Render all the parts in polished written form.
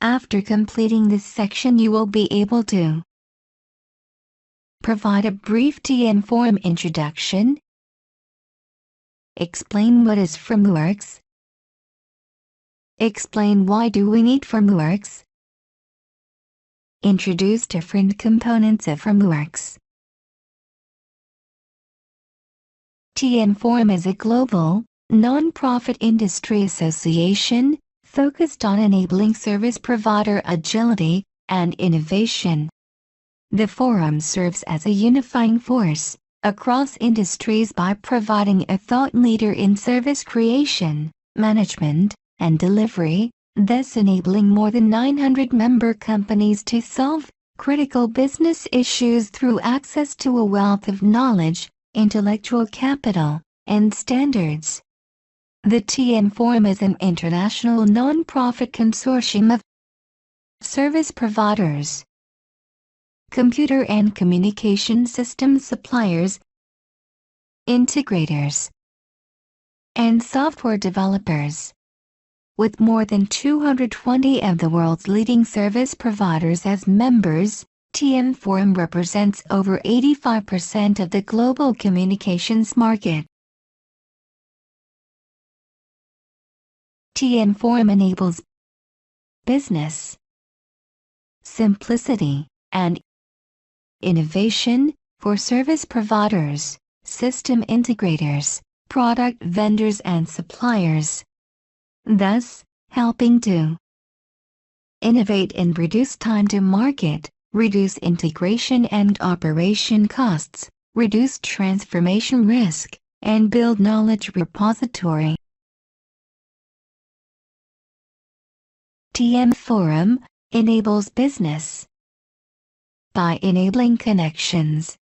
After completing this section, you will be able to provide a brief TMForum introduction, explain what is Frameworx, explain why do we need Frameworx, introduce different components of Frameworx. TMForum is a global, non-profit industry association focused on enabling service provider agility and innovation. The forum serves as a unifying force across industries by providing a thought leader in service creation, management, and delivery, thus enabling more than 900 member companies to solve critical business issues through access to a wealth of knowledge, intellectual capital, and standards. The TMForum is an international non-profit consortium of service providers, computer and communication system suppliers, integrators, and software developers. With more than 220 of the world's leading service providers as members, TMForum represents over 85% of the global communications market. TMForum enables business simplicity and innovation for service providers, system integrators, product vendors and suppliers, thus helping to innovate and reduce time to market, reduce integration and operation costs, reduce transformation risk, and build knowledge repository. TMForum enables business by enabling connections.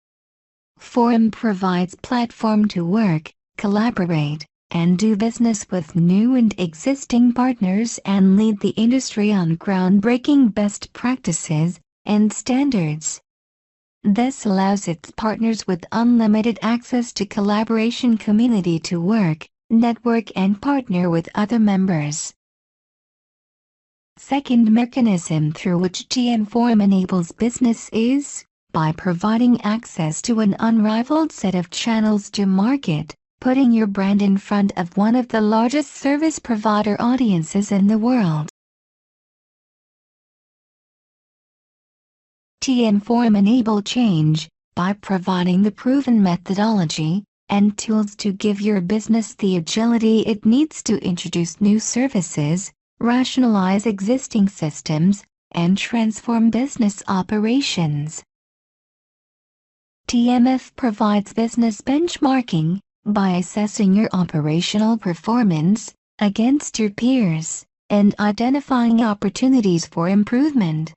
Forum provides platform to work, collaborate, and do business with new and existing partners and lead the industry on groundbreaking best practices and standards. This allows its partners with unlimited access to collaboration community to work, network and partner with other members. Second mechanism through which TMForum enables business is by providing access to an unrivaled set of channels to market, putting your brand in front of one of the largest service provider audiences in the world. TMForum enable change by providing the proven methodology and tools to give your business the agility it needs to introduce new services, rationalize existing systems, and transform business operations. TMF provides business benchmarking by assessing your operational performance against your peers and identifying opportunities for improvement.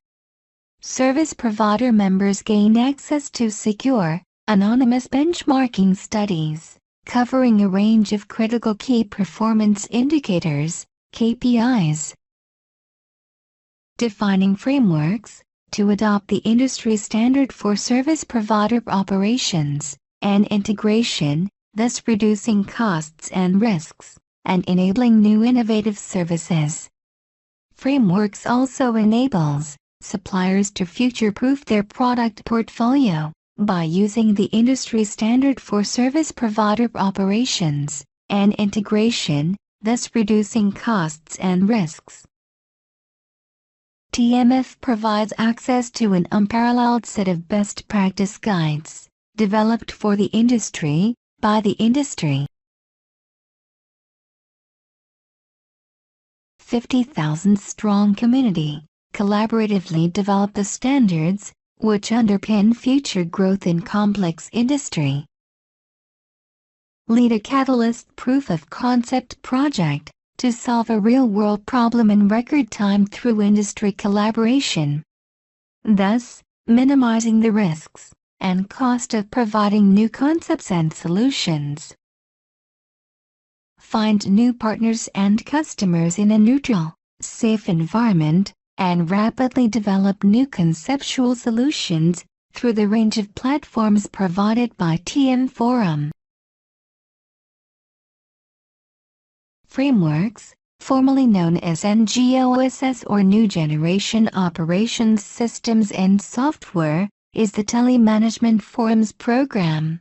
Service provider members gain access to secure, anonymous benchmarking studies, covering a range of critical key performance indicators, KPIs. Defining frameworks to adopt the industry standard for service provider operations and integration, thus reducing costs and risks, and enabling new innovative services. Frameworx also enables suppliers to future-proof their product portfolio by using the industry standard for service provider operations and integration, thus reducing costs and risks. TMF provides access to an unparalleled set of best practice guides, developed for the industry, by the industry. 50,000-strong community collaboratively develop the standards, which underpin future growth in complex industry. Lead a catalyst proof of concept project to solve a real-world problem in record time through industry collaboration, thus minimizing the risks and cost of providing new concepts and solutions. Find new partners and customers in a neutral, safe environment, and rapidly develop new conceptual solutions through the range of platforms provided by TMForum. Frameworx formerly known as NGOSS or New Generation Operations Systems and Software, is the Telemanagement Forums program.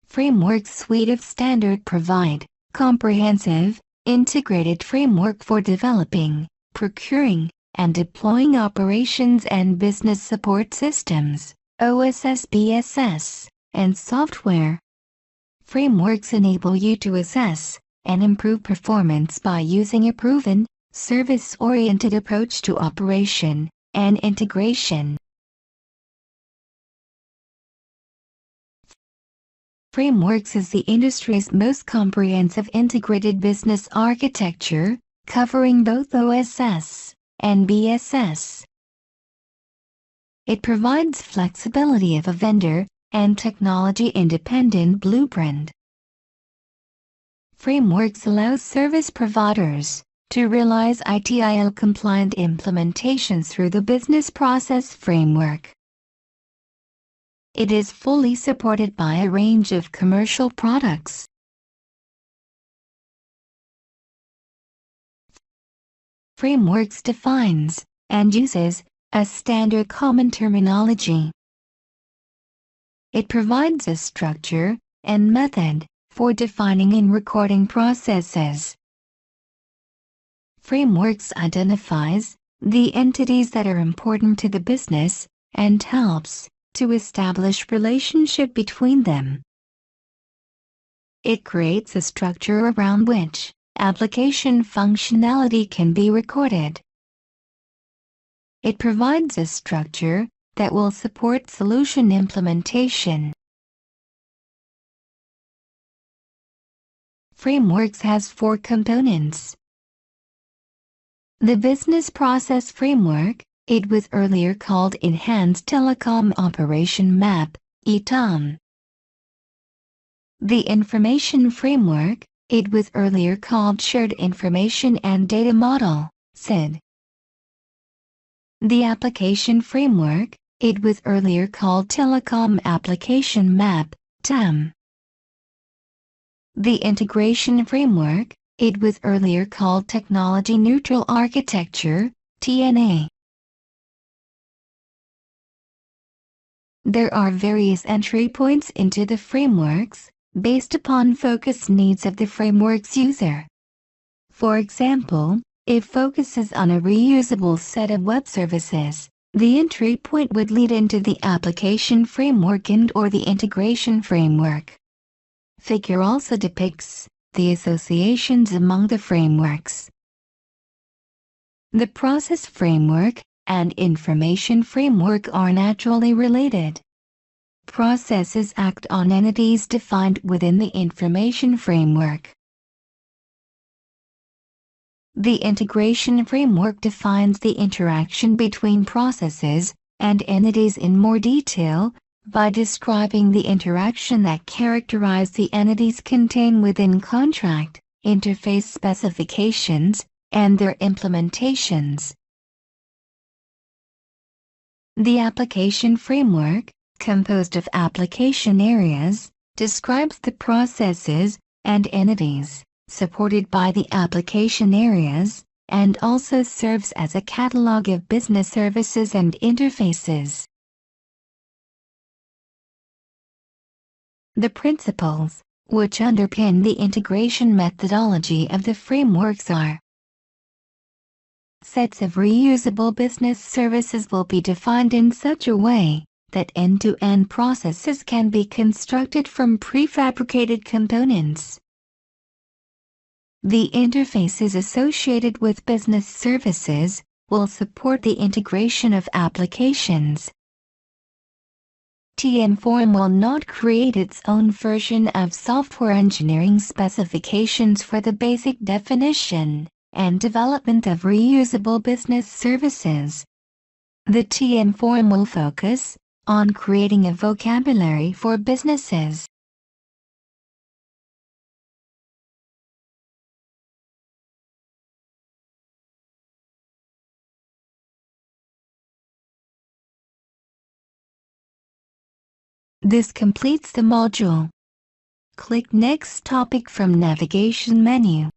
Frameworx suite of standard provide comprehensive, integrated framework for developing, procuring, and deploying operations and business support systems, OSS/BSS, and software. Frameworks enable you to assess and improve performance by using a proven, service-oriented approach to operation and integration. Frameworx is the industry's most comprehensive integrated business architecture, covering both OSS and BSS. It provides flexibility of a vendor and technology-independent blueprint. Frameworx allows service providers to realize ITIL-compliant implementations through the business process framework. It is fully supported by a range of commercial products. Frameworx defines and uses a standard common terminology. It provides a structure and method for defining and recording processes. Frameworx identifies the entities that are important to the business and helps to establish relationship between them. It creates a structure around which application functionality can be recorded. It provides a structure that will support solution implementation. Frameworx has 4 components. The Business Process Framework, it was earlier called Enhanced Telecom Operation Map, ETOM. The Information Framework, it was earlier called Shared Information and Data Model, SID. The Application Framework, it was earlier called Telecom Application Map, TAM. The Integration Framework, it was earlier called Technology Neutral Architecture, TNA. There are various entry points into the frameworks, based upon focus needs of the framework's user. For example, if focuses on a reusable set of web services, the entry point would lead into the application framework and/or the integration framework. Figure also depicts the associations among the frameworks. The process framework and information framework are naturally related. Processes act on entities defined within the information framework. The integration framework defines the interaction between processes and entities in more detail by describing the interaction that characterize the entities contained within contract, interface specifications, and their implementations. The application framework, composed of application areas, describes the processes and entities supported by the application areas, and also serves as a catalog of business services and interfaces. The principles, which underpin the integration methodology of the frameworks are: sets of reusable business services will be defined in such a way that end-to-end processes can be constructed from prefabricated components. The interfaces associated with business services will support the integration of applications. TMForum will not create its own version of software engineering specifications for the basic definition and development of reusable business services. The TMForum will focus on creating a vocabulary for businesses. This completes the module. Click Next Topic from navigation menu.